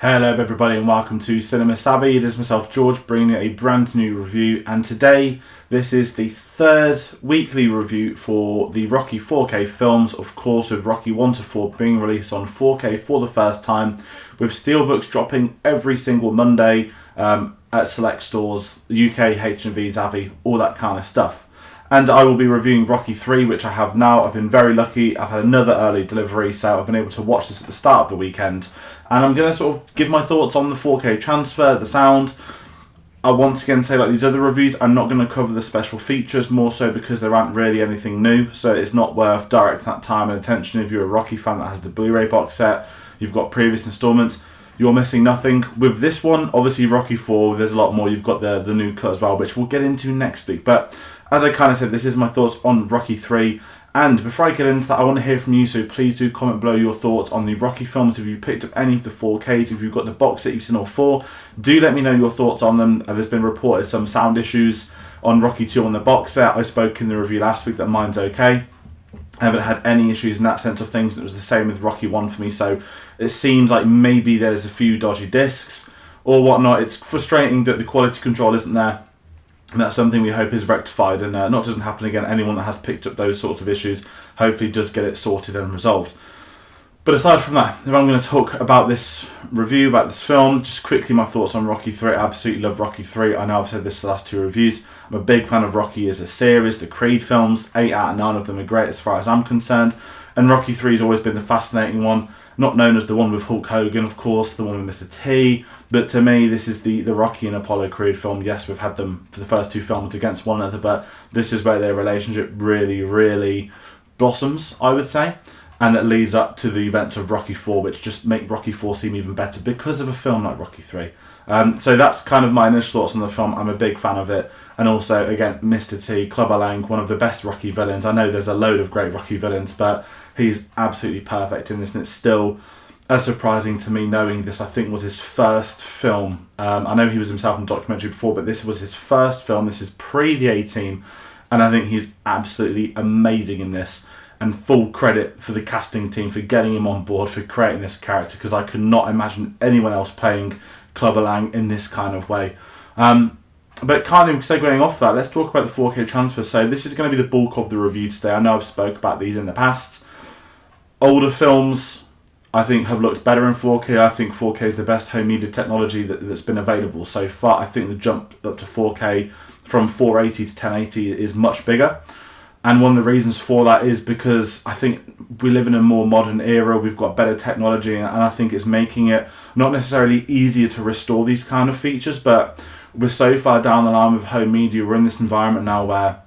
Hello everybody and welcome to Cinema Savvy. It is myself George bringing a brand new review, and today this is the third weekly review for the Rocky 4K films, of course with Rocky 1 to 4 being released on 4K for the first time, with Steelbooks dropping every single Monday at select stores, UK, H&V, Zavvi, all that kind of stuff. And I will be reviewing Rocky 3, which I have now. I've been very lucky. I've had another early delivery, so I've been able to watch this at the start of the weekend. And I'm going to sort of give my thoughts on the 4K transfer, the sound. I once again say, like these other reviews, I'm not going to cover the special features, more so because there aren't really anything new. So it's not worth directing that time and attention. If you're a Rocky fan that has the Blu-ray box set, you've got previous installments, you're missing nothing. With this one, obviously Rocky 4, there's a lot more. You've got the new cut as well, which we'll get into next week. But as I kind of said, this is my thoughts on Rocky 3. And before I get into that, I want to hear from you, so please do comment below your thoughts on the Rocky films. If you picked up any of the 4Ks, if you've got the box set, you've seen all four, do let me know your thoughts on them. There's been reported some sound issues on Rocky 2 on the box set. I spoke in the review last week that mine's okay. I haven't had any issues in that sense of things, and it was the same with Rocky 1 for me, so it seems like maybe there's a few dodgy discs or whatnot. It's frustrating that the quality control isn't there. And that's something we hope is rectified and not doesn't happen again. Anyone that has picked up those sorts of issues hopefully does get it sorted and resolved. But aside from that, if I'm going to talk about this review, about this film, just quickly my thoughts on Rocky 3. I absolutely love Rocky 3. I know I've said this the last two reviews. I'm a big fan of Rocky as a series. The Creed films, 8 out of 9 of them are great as far as I'm concerned. And Rocky 3 has always been the fascinating one. Not known as the one with Hulk Hogan, of course, the one with Mr. T. But to me, this is the Rocky and Apollo Creed film. Yes, we've had them for the first two films against one another, but this is where their relationship really, really blossoms, I would say. And it leads up to the events of Rocky 4, which just make Rocky 4 seem even better because of a film like Rocky 3. So that's kind of my initial thoughts on the film. I'm a big fan of it. And also, again, Mr. T, Clubber Lang, one of the best Rocky villains. I know there's a load of great Rocky villains, but he's absolutely perfect in this. And it's still as surprising to me knowing this, I think, was his first film. I know he was himself in a documentary before, but this was his first film. This is pre the A-Team. And I think he's absolutely amazing in this. And full credit for the casting team for getting him on board, for creating this character, because I could not imagine anyone else playing Clubber Lang in this kind of way. But kind of segueing off that, let's talk about the 4K transfer. So this is going to be the bulk of the review today. I know I've spoke about these in the past. Older films, I think, have looked better in 4K. I think 4K is the best home media technology that's been available so far. I think the jump up to 4K from 480 to 1080 is much bigger. And one of the reasons for that is because I think we live in a more modern era. We've got better technology, and I think it's making it not necessarily easier to restore these kind of features, but we're so far down the line with home media. We're in this environment now where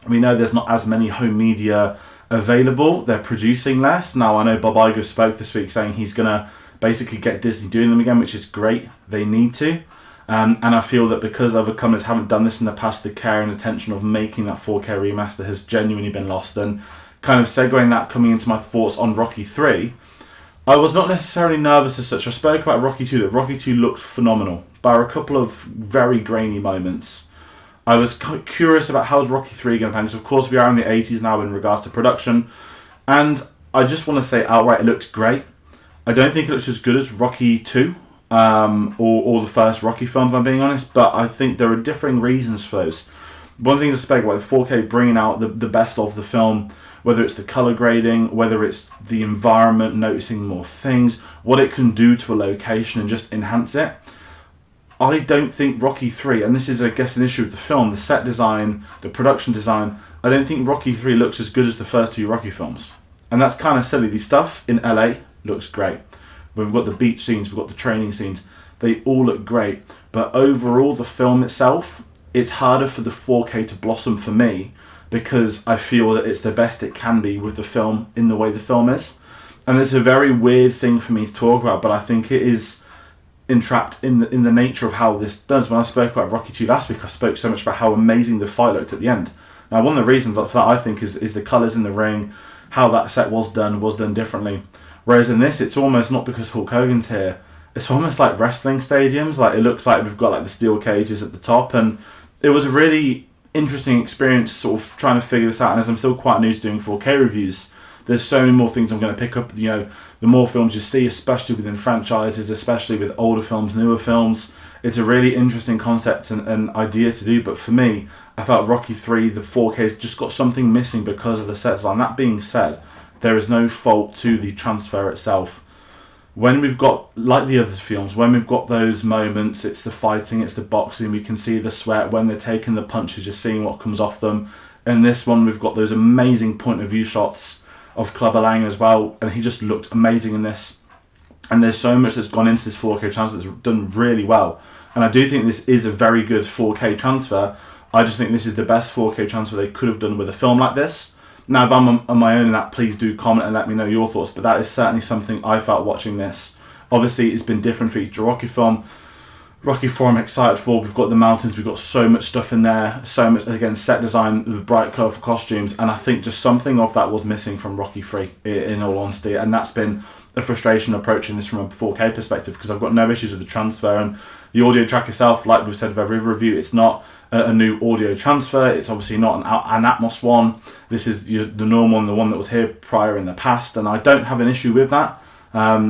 we know there's not as many home media available. They're producing less. Now, I know Bob Iger spoke this week saying he's going to basically get Disney doing them again, which is great. They need to. And I feel that because other companies haven't done this in the past, the care and attention of making that 4K remaster has genuinely been lost. And kind of segueing that, coming into my thoughts on Rocky 3, I was not necessarily nervous as such. I spoke about Rocky 2, that Rocky 2 looked phenomenal, bar a couple of very grainy moments. I was curious about how's Rocky 3 going to pan, because of course we are in the 80s now in regards to production. And I just want to say outright, it looked great. I don't think it looks as good as Rocky 2. Or the first Rocky film, if I'm being honest, but I think there are differing reasons for those. One thing to speak about, the 4K bringing out the best of the film, whether it's the colour grading, whether it's the environment, noticing more things, what it can do to a location and just enhance it. I don't think Rocky 3, and this is I guess an issue with the film, the set design, the production design, I don't think Rocky 3 looks as good as the first two Rocky films. And that's kind of silly. The stuff in LA looks great. We've got the beach scenes, we've got the training scenes. They all look great. But overall, the film itself, it's harder for the 4K to blossom for me because I feel that it's the best it can be with the film in the way the film is. And it's a very weird thing for me to talk about, but I think it is entrapped in the nature of how this does. When I spoke about Rocky 2 last week, I spoke so much about how amazing the fight looked at the end. Now, one of the reasons for that, I think, is the colours in the ring, how that set was done differently. Whereas in this, it's almost not because Hulk Hogan's here. It's almost like wrestling stadiums. Like, it looks like we've got like the steel cages at the top, and it was a really interesting experience, sort of trying to figure this out. And as I'm still quite new to doing 4K reviews, there's so many more things I'm going to pick up. You know, the more films you see, especially within franchises, especially with older films, newer films, it's a really interesting concept and idea to do. But for me, I felt Rocky 3, the 4K's just got something missing because of the set design. That being said, there is no fault to the transfer itself. When we've got, like the other films, when we've got those moments, it's the fighting, it's the boxing, we can see the sweat, when they're taking the punches, you're seeing what comes off them. In this one, we've got those amazing point of view shots of Clubber Lang as well, and he just looked amazing in this. And there's so much that's gone into this 4K transfer that's done really well. And I do think this is a very good 4K transfer. I just think this is the best 4K transfer they could have done with a film like this. Now, if I'm on my own in that, please do comment and let me know your thoughts. But that is certainly something I felt watching this. Obviously, it's been different for each Rocky film. Rocky 4 I'm excited for. We've got the mountains, we've got so much stuff in there. So much, again, set design, the bright, colourful costumes. And I think just something of that was missing from Rocky 3, in all honesty. And that's been a frustration approaching this from a 4K perspective, because I've got no issues with the transfer. And the audio track itself, like we've said with every review, it's not a new audio transfer. It's obviously not an Atmos one. This is the normal one, the one that was here prior in the past, and I don't have an issue with that.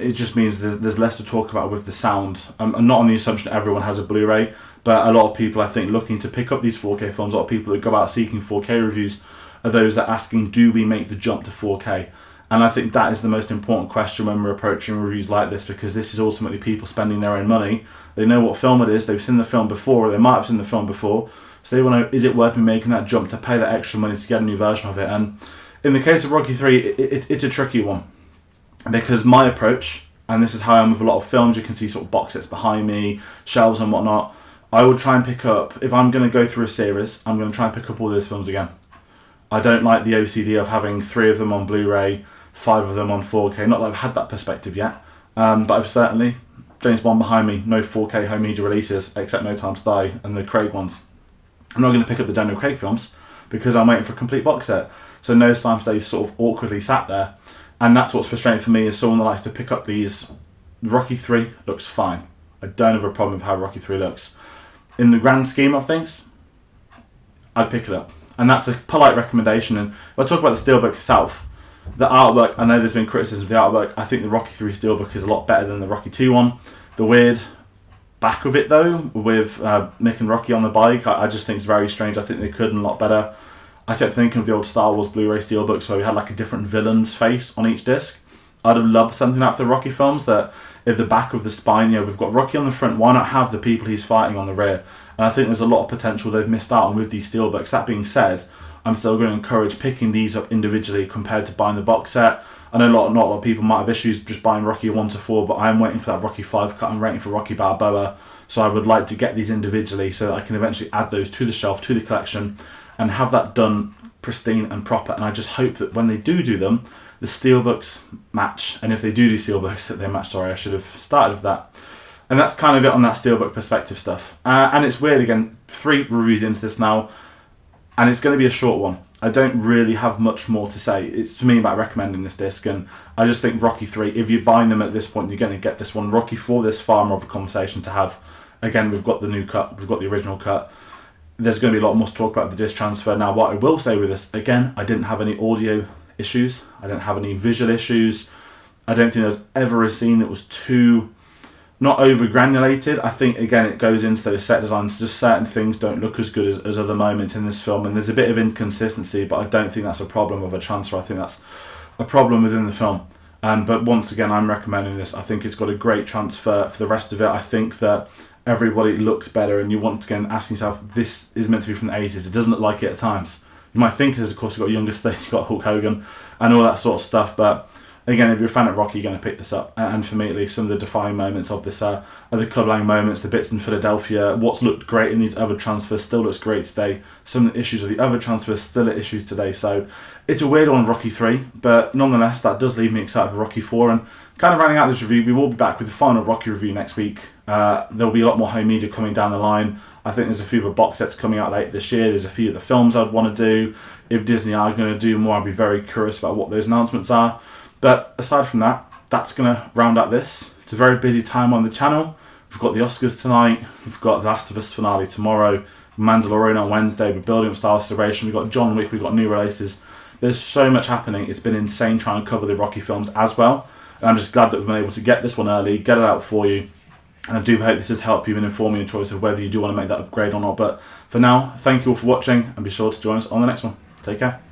It just means there's less to talk about with the sound. I'm not on the assumption that everyone has a Blu-ray, but a lot of people, I think, looking to pick up these 4K films, a lot of people that go out seeking 4K reviews are those that are asking, do we make the jump to 4K? And I think that is the most important question when we're approaching reviews like this, because this is ultimately people spending their own money. They know what film it is, they've seen the film before, or they might have seen the film before, so they want to know, is it worth me making that jump to pay that extra money to get a new version of it? And in the case of Rocky 3, it's a tricky one, because my approach, and this is how I am with a lot of films, you can see sort of box sets behind me, shelves and whatnot, I would try and pick up, if I'm going to go through a series, I'm going to try and pick up all those films again. I don't like the OCD of having 3 of them on Blu-ray, 5 of them on 4K, not that I've had that perspective yet, but I've certainly, James Bond behind me, no 4K home media releases except No Time to Die and the Craig ones. I'm not going to pick up the Daniel Craig films because I'm waiting for a complete box set. So No Time to Die sort of awkwardly sat there, and that's what's frustrating for me as someone that likes to pick up these. Rocky 3 looks fine. I don't have a problem with how Rocky 3 looks. In the grand scheme of things, I'd pick it up. And that's a polite recommendation. And if I talk about the Steelbook itself, the artwork, I know there's been criticism of the artwork. I think the Rocky 3 Steelbook is a lot better than the Rocky 2 one. The weird back of it, though, with Mick and Rocky on the bike, I just think it's very strange. I think they could have done a lot better. I kept thinking of the old Star Wars Blu-ray Steelbooks where we had like a different villain's face on each disc. I'd have loved something like the Rocky films, that if the back of the spine, we've got Rocky on the front, why not have the people he's fighting on the rear? And I think there's a lot of potential they've missed out on with these Steelbooks. That being said, I'm still going to encourage picking these up individually compared to buying the box set. I know not a lot of people might have issues just buying Rocky 1 to 4, but I'm waiting for that Rocky 5 cut. I'm waiting for Rocky Balboa. So I would like to get these individually so that I can eventually add those to the shelf, to the collection, and have that done pristine and proper. And I just hope that when they do them, the Steelbooks match. And if they do Steelbooks, that they match. Sorry, I should have started with that. And that's kind of it on that Steelbook perspective stuff. And it's weird, again, 3 reviews into this now, and it's going to be a short one. I don't really have much more to say. It's to me about recommending this disc, and I just think Rocky 3, if you're buying them at this point, you're going to get this one. Rocky 4, there's far more of a conversation to have. Again, we've got the new cut, we've got the original cut. There's going to be a lot more to talk about the disc transfer. Now, what I will say with this, again, I didn't have any audio issues. I didn't have any visual issues. I don't think there was ever a scene that was too, not over granulated. I think, again, it goes into those set designs. Just certain things don't look as good as other moments in this film, and there's a bit of inconsistency, but I don't think that's a problem of a transfer. I think that's a problem within the film. But once again, I'm recommending this. I think it's got a great transfer for the rest of it. I think that everybody looks better, and you once again asking yourself, this is meant to be from the 80s. It doesn't look like it at times. You might think it is, of course, you've got younger stage, you've got Hulk Hogan and all that sort of stuff, but again, if you're a fan of Rocky, you're going to pick this up. And for me, at least, some of the defining moments of this are the Club Lang moments, the bits in Philadelphia. What's looked great in these other transfers still looks great today. Some of the issues of the other transfers still are issues today. So it's a weird one, Rocky 3, but nonetheless, that does leave me excited for Rocky 4. And kind of rounding out this review, we will be back with the final Rocky review next week. There'll be a lot more home media coming down the line. I think there's a few of the box sets coming out later this year. There's a few of the films I'd want to do. If Disney are going to do more, I'd be very curious about what those announcements are. But aside from that, that's going to round out this. It's a very busy time on the channel. We've got the Oscars tonight. We've got The Last of Us finale tomorrow. Mandalorian on Wednesday. We're building up Star Wars Celebration. We've got John Wick. We've got new releases. There's so much happening. It's been insane trying to cover the Rocky films as well. And I'm just glad that we've been able to get this one early, get it out for you. And I do hope this has helped you in informing your choice of whether you do want to make that upgrade or not. But for now, thank you all for watching, and be sure to join us on the next one. Take care.